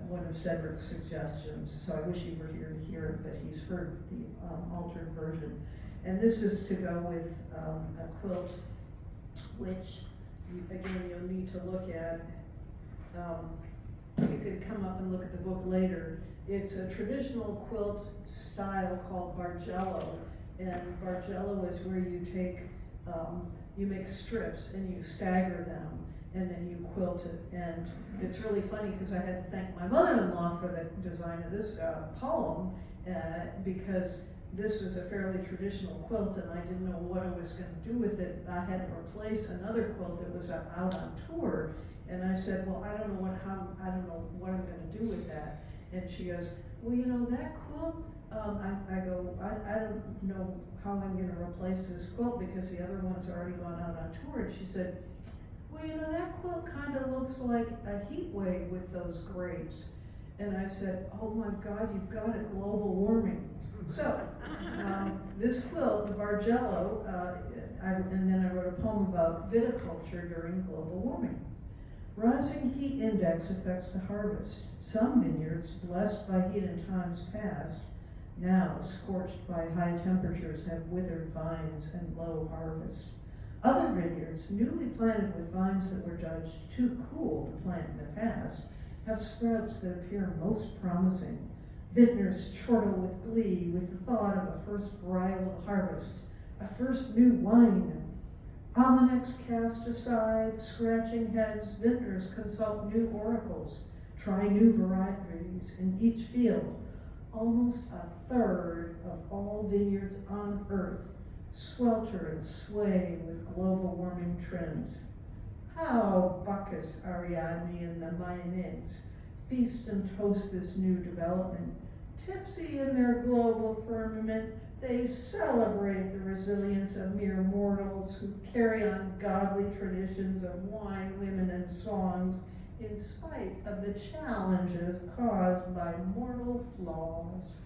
one of Cedric's suggestions, so I wish he were here to hear it, but he's heard the altered version. And this is to go with a quilt, which, again, you'll need to look at. You could come up and look at the book later. It's a traditional quilt style called Bargello, and Bargello is where you take, you make strips and you stagger them, and then you quilt it. And it's really funny because I had to thank my mother-in-law for the design of this poem, because this was a fairly traditional quilt and I didn't know what I was going to do with it. I had to replace another quilt that was out on tour, and I said, well, I don't know what I'm going to do with that. And she goes, well, you know, that quilt, I go, I don't know how I'm going to replace this quilt because the other one's already gone out on tour. And she said, well, you know, that quilt kind of looks like a heat wave with those grapes. And I said, oh my God, you've got it, global warming. So, this quilt, the Bargello, and then I wrote a poem about viticulture during global warming. Rising heat index affects the harvest. Some vineyards, blessed by heat in times past, now scorched by high temperatures, have withered vines and low harvest. Other vineyards, newly planted with vines that were judged too cool to plant in the past, have sprouts that appear most promising. Vintners chortle with glee with the thought of a first varietal harvest, a first new wine. Almanacs cast aside, scratching heads, vintners consult new oracles, try new varieties in each field. Almost a third of all vineyards on earth swelter and sway with global warming trends. How Bacchus, Ariadne, and the Maenads feast and toast this new development. Tipsy in their global firmament, they celebrate the resilience of mere mortals who carry on godly traditions of wine, women, and songs in spite of the challenges caused by mortal flaws.